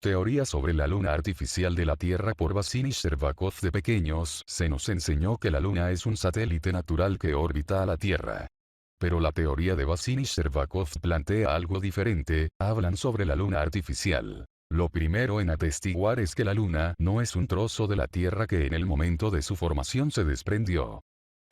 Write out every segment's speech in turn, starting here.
Teoría sobre la luna artificial de la Tierra por Vasily Sherbakov. De pequeños se nos enseñó que la luna es un satélite natural que orbita a la Tierra. Pero la teoría de Vasily Sherbakov plantea algo diferente. Hablan sobre la luna artificial. Lo primero en atestiguar es que la luna no es un trozo de la Tierra que en el momento de su formación se desprendió.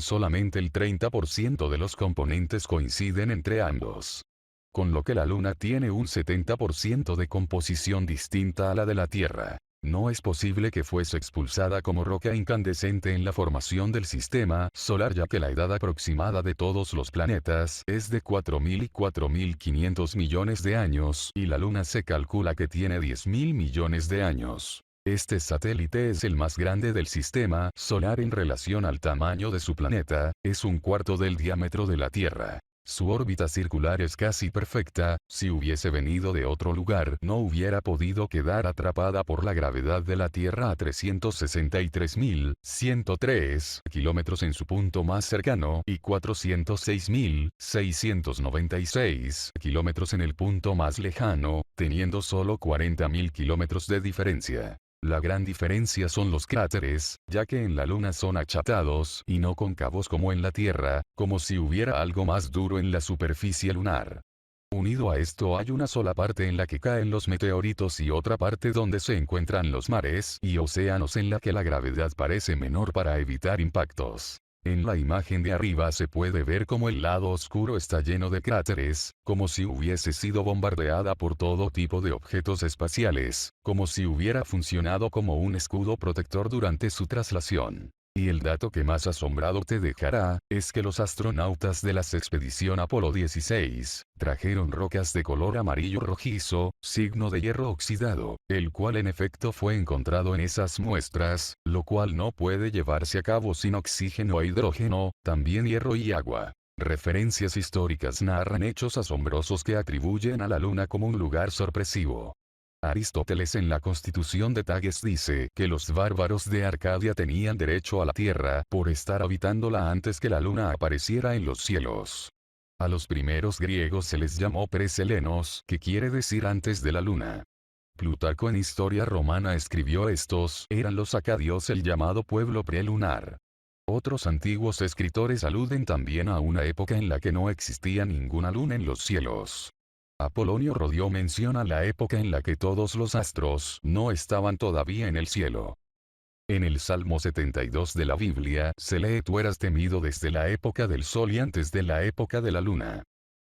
Solamente el 30% de los componentes coinciden entre ambos. Con lo que la Luna tiene un 70% de composición distinta a la de la Tierra. No es posible que fuese expulsada como roca incandescente en la formación del sistema solar, ya que la edad aproximada de todos los planetas es de 4.000 y 4.500 millones de años, y la Luna se calcula que tiene 10.000 millones de años. Este satélite es el más grande del sistema solar en relación al tamaño de su planeta, es un cuarto del diámetro de la Tierra. Su órbita circular es casi perfecta. Si hubiese venido de otro lugar no hubiera podido quedar atrapada por la gravedad de la Tierra a 363.103 kilómetros en su punto más cercano y 406.696 kilómetros en el punto más lejano, teniendo solo 40.000 kilómetros de diferencia. La gran diferencia son los cráteres, ya que en la Luna son achatados y no cóncavos como en la Tierra, como si hubiera algo más duro en la superficie lunar. Unido a esto hay una sola parte en la que caen los meteoritos y otra parte donde se encuentran los mares y océanos en la que la gravedad parece menor para evitar impactos. En la imagen de arriba se puede ver cómo el lado oscuro está lleno de cráteres, como si hubiese sido bombardeada por todo tipo de objetos espaciales, como si hubiera funcionado como un escudo protector durante su traslación. Y el dato que más asombrado te dejará, es que los astronautas de la expedición Apolo 16, trajeron rocas de color amarillo rojizo, signo de hierro oxidado, el cual en efecto fue encontrado en esas muestras, lo cual no puede llevarse a cabo sin oxígeno e hidrógeno, también hierro y agua. Referencias históricas narran hechos asombrosos que atribuyen a la Luna como un lugar sorpresivo. Aristóteles en la Constitución de Tages dice que los bárbaros de Arcadia tenían derecho a la tierra por estar habitándola antes que la luna apareciera en los cielos. A los primeros griegos se les llamó preselenos, que quiere decir antes de la luna. Plutarco en Historia Romana escribió: estos eran los acadios, el llamado pueblo prelunar. Otros antiguos escritores aluden también a una época en la que no existía ninguna luna en los cielos. Apolonio Rodio menciona la época en la que todos los astros no estaban todavía en el cielo. En el Salmo 72 de la Biblia se lee: tú eras temido desde la época del sol y antes de la época de la luna.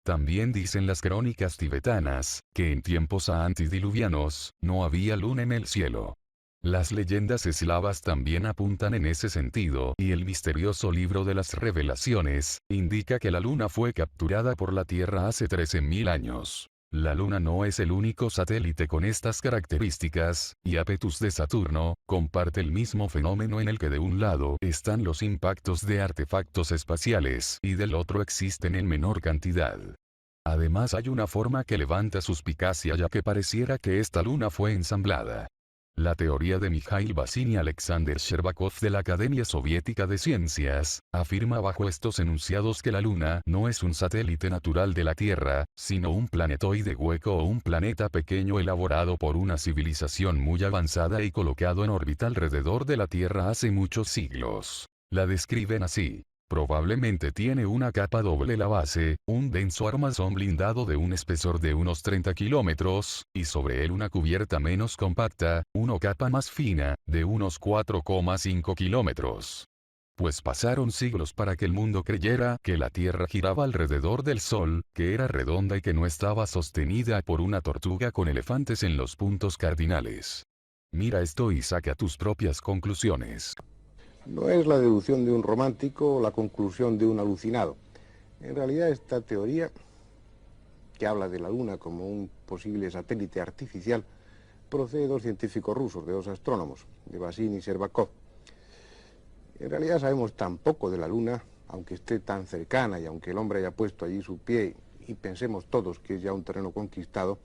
También dicen las crónicas tibetanas, que en tiempos antediluvianos, no había luna en el cielo. Las leyendas eslavas también apuntan en ese sentido, y el misterioso libro de las Revelaciones, indica que la luna fue capturada por la Tierra hace 13.000 años. La luna no es el único satélite con estas características, y Apetus de Saturno, comparte el mismo fenómeno en el que de un lado están los impactos de artefactos espaciales, y del otro existen en menor cantidad. Además hay una forma que levanta suspicacia, ya que pareciera que esta luna fue ensamblada. La teoría de Mikhail Vasily Alexander Sherbakov de la Academia Soviética de Ciencias, afirma bajo estos enunciados que la Luna no es un satélite natural de la Tierra, sino un planetoide hueco o un planeta pequeño elaborado por una civilización muy avanzada y colocado en órbita alrededor de la Tierra hace muchos siglos. La describen así. Probablemente tiene una capa doble la base, un denso armazón blindado de un espesor de unos 30 kilómetros, y sobre él una cubierta menos compacta, una capa más fina, de unos 4,5 kilómetros. Pues pasaron siglos para que el mundo creyera que la Tierra giraba alrededor del Sol, que era redonda y que no estaba sostenida por una tortuga con elefantes en los puntos cardinales. Mira esto y saca tus propias conclusiones. No es la deducción de un romántico o la conclusión de un alucinado. En realidad esta teoría, que habla de la Luna como un posible satélite artificial, procede de dos científicos rusos, de dos astrónomos, de Vasily y Sherbakov. En realidad sabemos tan poco de la Luna, aunque esté tan cercana y aunque el hombre haya puesto allí su pie y pensemos todos que es ya un terreno conquistado,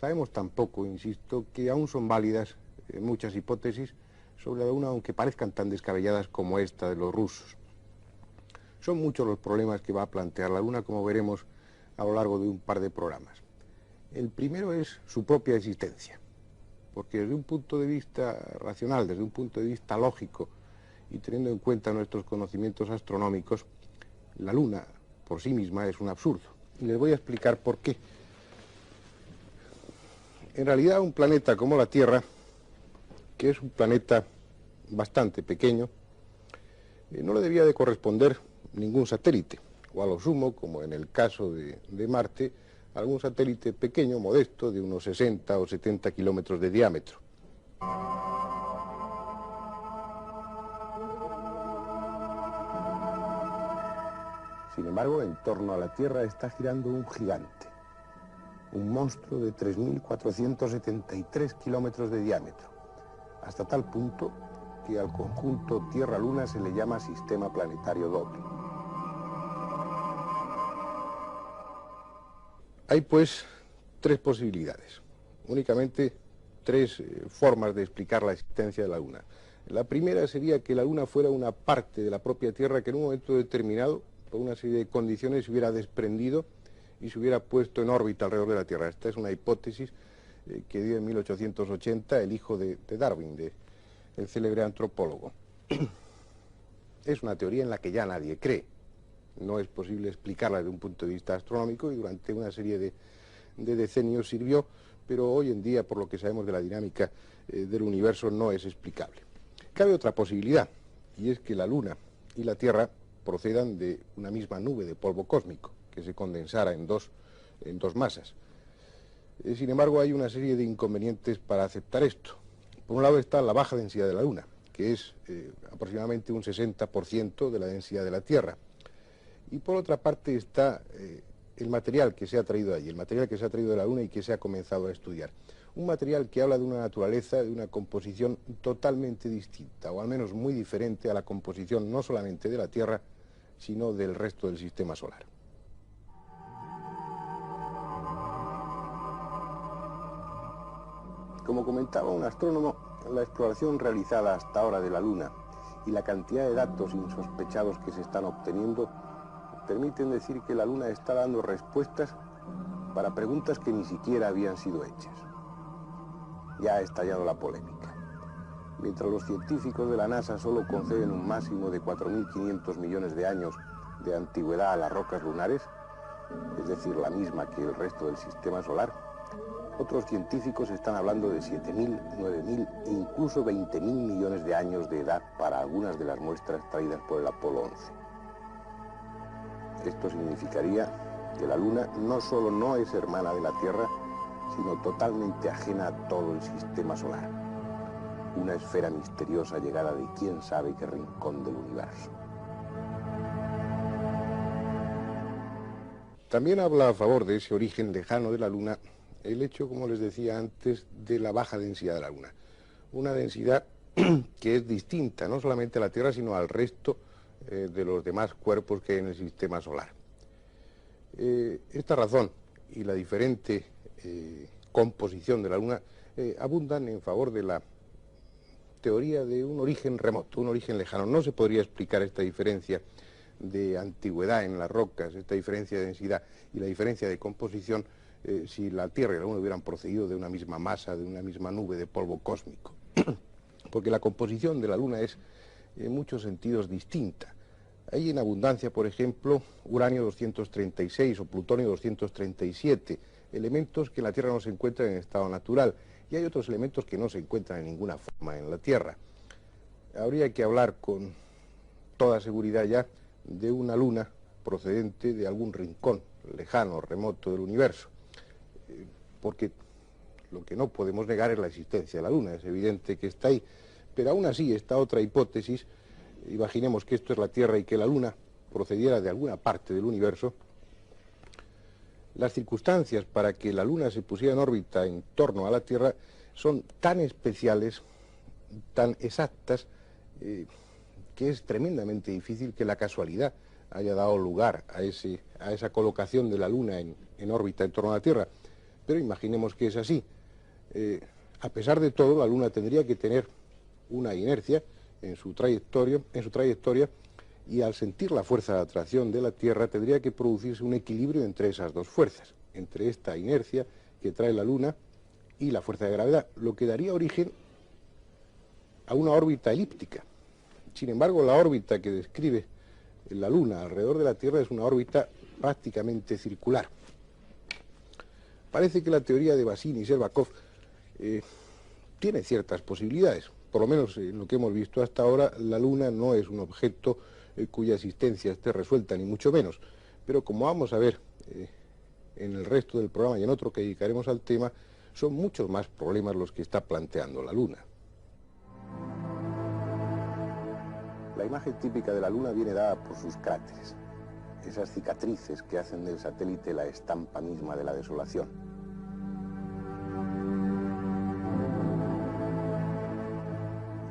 sabemos tan poco, insisto, que aún son válidas muchas hipótesis sobre la Luna, aunque parezcan tan descabelladas como esta de los rusos. Son muchos los problemas que va a plantear la Luna, como veremos a lo largo de un par de programas. El primero es su propia existencia. porque desde un punto de vista racional, desde un punto de vista lógico, y teniendo en cuenta nuestros conocimientos astronómicos, la Luna por sí misma es un absurdo. Y les voy a explicar por qué. En realidad, un planeta como la Tierra, que es un planeta bastante pequeño, no le debía de corresponder ningún satélite, o a lo sumo, como en el caso de Marte, algún satélite pequeño, modesto, de unos 60 o 70 kilómetros de diámetro. Sin embargo, en torno a la Tierra está girando un gigante, un monstruo de 3.473 kilómetros de diámetro, hasta tal punto que al conjunto Tierra-Luna se le llama sistema planetario doble. Hay pues tres posibilidades, únicamente tres formas de explicar la existencia de la Luna. La primera sería que la Luna fuera una parte de la propia Tierra que en un momento determinado, por una serie de condiciones, se hubiera desprendido y se hubiera puesto en órbita alrededor de la Tierra. Esta es una hipótesis que dio en 1880 el hijo de Darwin, el célebre antropólogo. Es una teoría en la que ya nadie cree. No es posible explicarla desde un punto de vista astronómico y durante una serie de decenios sirvió, pero hoy en día, por lo que sabemos de la dinámica del universo, no es explicable. Cabe otra posibilidad, y es que la Luna y la Tierra procedan de una misma nube de polvo cósmico, que se condensara en dos masas. Sin embargo, hay una serie de inconvenientes para aceptar esto. Por un lado está la baja densidad de la Luna, que es aproximadamente un 60% de la densidad de la Tierra. Y por otra parte está el material que se ha traído allí, el material que se ha traído de la Luna y que se ha comenzado a estudiar. Un material que habla de una naturaleza, de una composición totalmente distinta, o al menos muy diferente a la composición no solamente de la Tierra, sino del resto del sistema solar. Como comentaba un astrónomo, la exploración realizada hasta ahora de la Luna y la cantidad de datos insospechados que se están obteniendo permiten decir que la Luna está dando respuestas para preguntas que ni siquiera habían sido hechas. Ya ha estallado la polémica. Mientras los científicos de la NASA solo conceden un máximo de 4.500 millones de años de antigüedad a las rocas lunares, es decir, la misma que el resto del sistema solar, otros científicos están hablando de 7.000, 9.000 e incluso 20.000 millones de años de edad para algunas de las muestras traídas por el Apolo 11. Esto significaría que la Luna no solo no es hermana de la Tierra, sino totalmente ajena a todo el sistema solar. Una esfera misteriosa llegada de quién sabe qué rincón del universo. También habla a favor de ese origen lejano de la Luna el hecho, como les decía antes, de la baja densidad de la Luna. Una densidad que es distinta no solamente a la Tierra, sino al resto de los demás cuerpos que hay en el sistema solar. Esta razón y la diferente composición de la Luna abundan en favor de la teoría de un origen remoto, un origen lejano. No se podría explicar esta diferencia de antigüedad en las rocas, esta diferencia de densidad y la diferencia de composición si la Tierra y la Luna hubieran procedido de una misma masa, de una misma nube de polvo cósmico. Porque la composición de la Luna es en muchos sentidos distinta. Hay en abundancia, por ejemplo, uranio 236 o plutonio 237, elementos que en la Tierra no se encuentran en estado natural, y hay otros elementos que no se encuentran en ninguna forma en la Tierra. Habría que hablar con toda seguridad ya de una Luna procedente de algún rincón lejano, remoto del universo, porque lo que no podemos negar es la existencia de la Luna, es evidente que está ahí, pero aún así esta otra hipótesis, imaginemos que esto es la Tierra y que la Luna procediera de alguna parte del universo, las circunstancias para que la Luna se pusiera en órbita en torno a la Tierra son tan especiales, tan exactas, que es tremendamente difícil que la casualidad haya dado lugar a esa colocación de la Luna en órbita en torno a la Tierra. Pero imaginemos que es así. A pesar de todo, la Luna tendría que tener una inercia en su trayectoria, y al sentir la fuerza de atracción de la Tierra tendría que producirse un equilibrio entre esas dos fuerzas, entre esta inercia que trae la Luna y la fuerza de gravedad, lo que daría origen a una órbita elíptica. Sin embargo, la órbita que describe la Luna alrededor de la Tierra es una órbita prácticamente circular. Parece que la teoría de Bassin y Shcherbakov tiene ciertas posibilidades. Por lo menos en lo que hemos visto hasta ahora, la Luna no es un objeto cuya existencia esté resuelta, ni mucho menos. Pero como vamos a ver en el resto del programa y en otro que dedicaremos al tema, son muchos más problemas los que está planteando la Luna. La imagen típica de la Luna viene dada por sus cráteres, esas cicatrices que hacen del satélite la estampa misma de la desolación.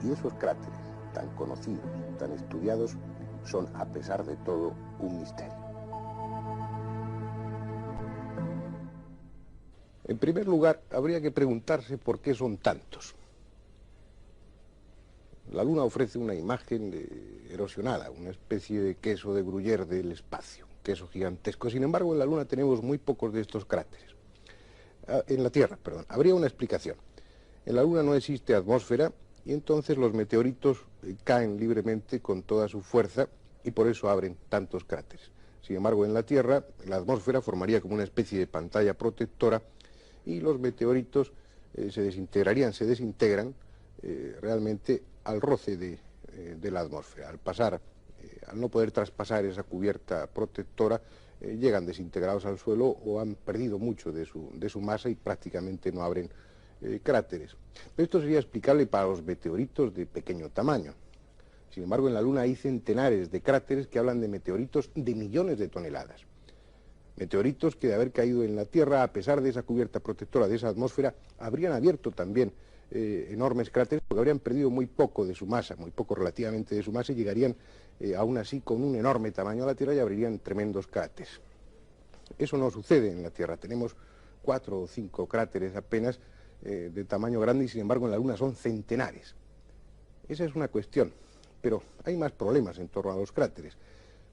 Y esos cráteres, tan conocidos, tan estudiados, son, a pesar de todo, un misterio. En primer lugar, habría que preguntarse por qué son tantos. La Luna ofrece una imagen erosionada, una especie de queso de Gruyère del espacio, queso gigantesco. Sin embargo, en la Luna tenemos muy pocos de estos cráteres. En la Tierra, perdón. Habría una explicación. En la Luna no existe atmósfera y entonces los meteoritos caen libremente con toda su fuerza y por eso abren tantos cráteres. Sin embargo, en la Tierra, la atmósfera formaría como una especie de pantalla protectora y los meteoritos se desintegran realmente al roce de la atmósfera. Al pasar, al no poder traspasar esa cubierta protectora, llegan desintegrados al suelo o han perdido mucho de su masa y prácticamente no abren cráteres. Pero esto sería explicable para los meteoritos de pequeño tamaño. Sin embargo, en la Luna hay centenares de cráteres que hablan de meteoritos de millones de toneladas. Meteoritos que de haber caído en la Tierra, a pesar de esa cubierta protectora, de esa atmósfera, habrían abierto también enormes cráteres porque habrían perdido muy poco de su masa, muy poco relativamente de su masa, y llegarían aún así con un enorme tamaño a la Tierra y abrirían tremendos cráteres. Eso no sucede en la Tierra. Tenemos 4 o 5 cráteres apenas de tamaño grande y sin embargo en la Luna son centenares. Esa es una cuestión, pero hay más problemas en torno a los cráteres.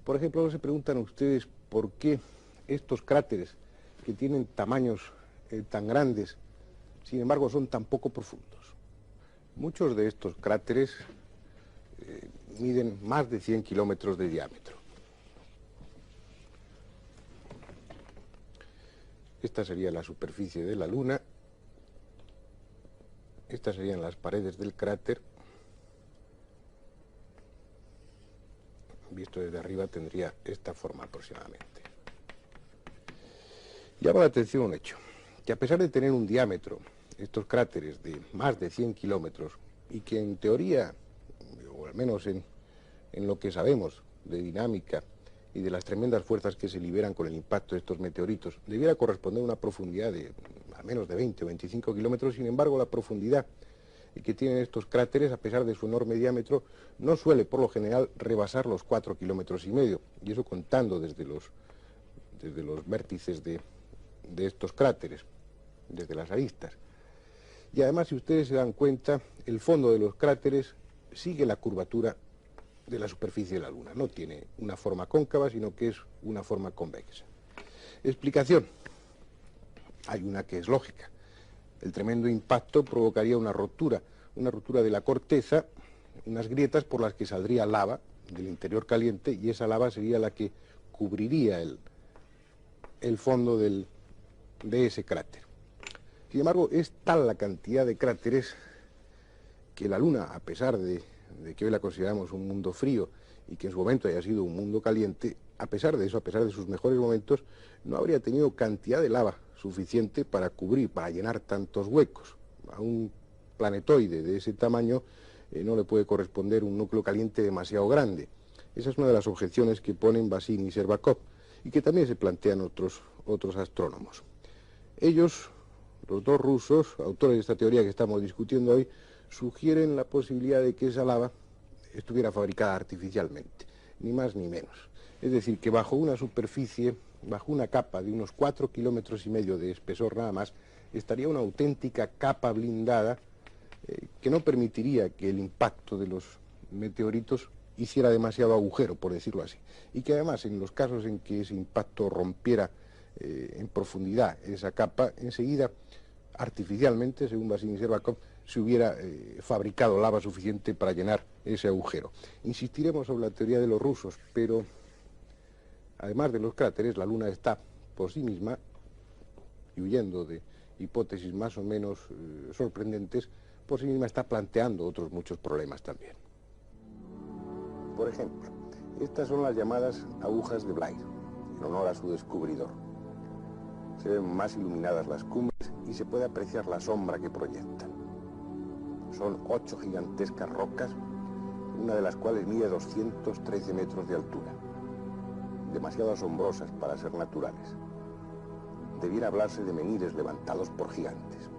Por ejemplo, se preguntan ustedes por qué estos cráteres que tienen tamaños tan grandes, sin embargo, son tan poco profundos. Muchos de estos cráteres miden más de 100 kilómetros de diámetro. Esta sería la superficie de la Luna. Estas serían las paredes del cráter. Visto desde arriba tendría esta forma aproximadamente. Llama la atención un hecho, que a pesar de tener un diámetro, estos cráteres de más de 100 kilómetros, y que en teoría, o al menos en lo que sabemos de dinámica y de las tremendas fuerzas que se liberan con el impacto de estos meteoritos, debiera corresponder a una profundidad de al menos de 20 o 25 kilómetros. Sin embargo, la profundidad que tienen estos cráteres, a pesar de su enorme diámetro, no suele por lo general rebasar los 4,5 kilómetros, y eso contando desde los vértices de estos cráteres, desde las aristas. Y además, si ustedes se dan cuenta, el fondo de los cráteres sigue la curvatura de la superficie de la Luna. No tiene una forma cóncava, sino que es una forma convexa. Explicación. Hay una que es lógica. El tremendo impacto provocaría una rotura de la corteza, unas grietas por las que saldría lava del interior caliente, y esa lava sería la que cubriría el fondo de ese cráter. Sin embargo, es tal la cantidad de cráteres que la Luna, a pesar de que hoy la consideramos un mundo frío y que en su momento haya sido un mundo caliente, a pesar de eso, a pesar de sus mejores momentos, no habría tenido cantidad de lava suficiente para cubrir, para llenar tantos huecos. A un planetoide de ese tamaño no le puede corresponder un núcleo caliente demasiado grande. Esa es una de las objeciones que ponen Bassin y Shcherbakov y que también se plantean otros astrónomos. Ellos, los dos rusos, autores de esta teoría que estamos discutiendo hoy, sugieren la posibilidad de que esa lava estuviera fabricada artificialmente, ni más ni menos. Es decir, que bajo una superficie, bajo una capa de unos 4,5 kilómetros de espesor nada más, estaría una auténtica capa blindada que no permitiría que el impacto de los meteoritos hiciera demasiado agujero, por decirlo así. Y que además, en los casos en que ese impacto rompiera en profundidad esa capa, enseguida artificialmente, según Vasily Shcherbakov, se hubiera fabricado lava suficiente para llenar ese agujero. Insistiremos sobre la teoría de los rusos, pero además de los cráteres, la Luna está por sí misma, y huyendo de hipótesis más o menos sorprendentes, por sí misma está planteando otros muchos problemas también. Por ejemplo, estas son las llamadas agujas de Blair, en honor a su descubridor. Se ven más iluminadas las cumbres y se puede apreciar la sombra que proyectan. Son 8 gigantescas rocas, una de las cuales mide 213 metros de altura. Demasiado asombrosas para ser naturales. Debiera hablarse de menhires levantados por gigantes.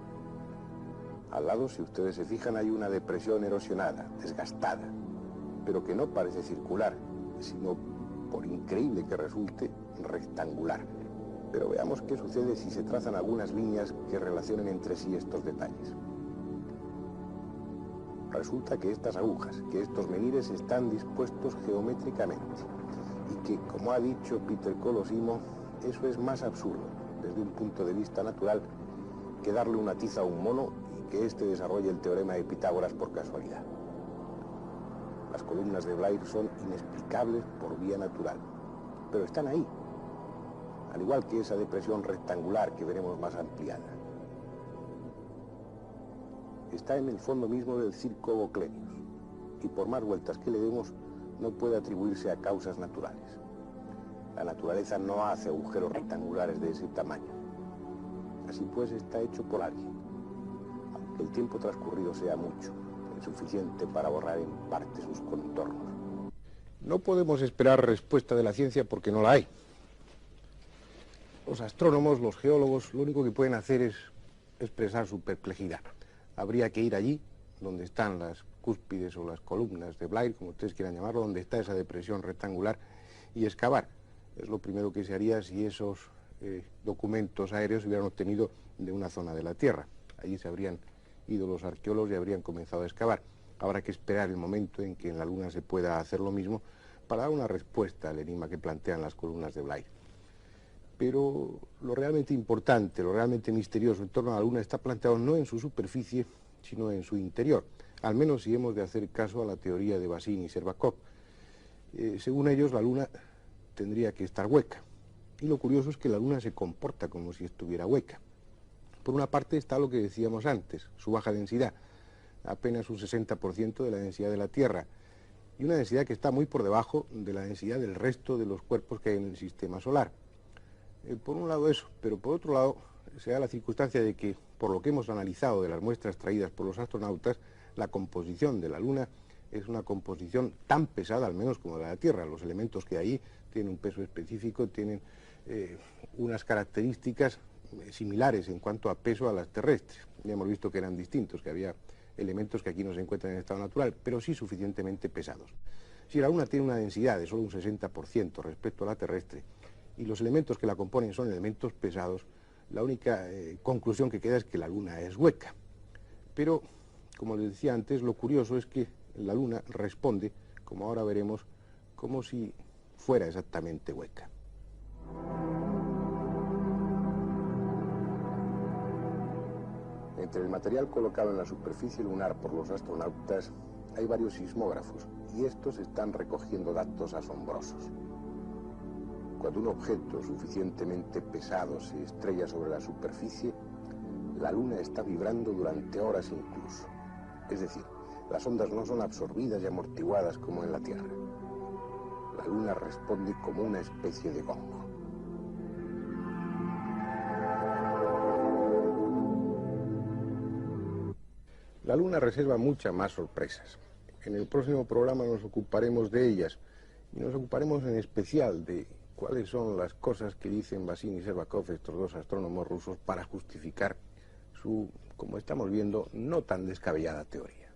Al lado, si ustedes se fijan, hay una depresión erosionada, desgastada, pero que no parece circular, sino, por increíble que resulte, rectangular. Pero veamos qué sucede si se trazan algunas líneas que relacionen entre sí estos detalles. Resulta que estas agujas, que estos menhires están dispuestos geométricamente y que, como ha dicho Peter Colosimo, eso es más absurdo desde un punto de vista natural que darle una tiza a un mono y que éste desarrolle el teorema de Pitágoras por casualidad. Las columnas de Blair son inexplicables por vía natural, pero están ahí, al igual que esa depresión rectangular que veremos más ampliada. Está en el fondo mismo del circo Goclenius, y por más vueltas que le demos, no puede atribuirse a causas naturales. La naturaleza no hace agujeros rectangulares de ese tamaño. Así pues, está hecho por alguien, aunque el tiempo transcurrido sea mucho, insuficiente para borrar en parte sus contornos. No podemos esperar respuesta de la ciencia porque no la hay. Los astrónomos, los geólogos, lo único que pueden hacer es expresar su perplejidad. Habría que ir allí, donde están las cúspides o las columnas de Blair, como ustedes quieran llamarlo, donde está esa depresión rectangular, y excavar. Es lo primero que se haría si esos documentos aéreos se hubieran obtenido de una zona de la Tierra. Allí se habrían ido los arqueólogos y habrían comenzado a excavar. Habrá que esperar el momento en que en la Luna se pueda hacer lo mismo para dar una respuesta al enigma que plantean las columnas de Blair. Pero lo realmente importante, lo realmente misterioso en torno a la Luna está planteado no en su superficie, sino en su interior, al menos si hemos de hacer caso a la teoría de Vasily y Shcherbakov. Según ellos, la Luna tendría que estar hueca, y lo curioso es que la Luna se comporta como si estuviera hueca. Por una parte está lo que decíamos antes, su baja densidad, apenas un 60% de la densidad de la Tierra, y una densidad que está muy por debajo de la densidad del resto de los cuerpos que hay en el sistema solar. Por un lado eso, pero por otro lado se da la circunstancia de que, por lo que hemos analizado de las muestras traídas por los astronautas, la composición de la Luna es una composición tan pesada, al menos como la de la Tierra. Los elementos que hay tienen un peso específico, tienen unas características similares en cuanto a peso a las terrestres. Ya hemos visto que eran distintos, que había elementos que aquí no se encuentran en estado natural, pero sí suficientemente pesados. Si la Luna tiene una densidad de solo un 60% respecto a la terrestre, y los elementos que la componen son elementos pesados, la única conclusión que queda es que la Luna es hueca. Pero, como les decía antes, lo curioso es que la Luna responde, como ahora veremos, como si fuera exactamente hueca. Entre el material colocado en la superficie lunar por los astronautas hay varios sismógrafos, y estos están recogiendo datos asombrosos. Cuando un objeto suficientemente pesado se estrella sobre la superficie, la Luna está vibrando durante horas incluso. Es decir, las ondas no son absorbidas y amortiguadas como en la Tierra. La Luna responde como una especie de gong. La Luna reserva muchas más sorpresas. En el próximo programa nos ocuparemos de ellas, y nos ocuparemos en especial de cuáles son las cosas que dicen Vasily y Shcherbakov, estos dos astrónomos rusos, para justificar su, como estamos viendo, no tan descabellada teoría.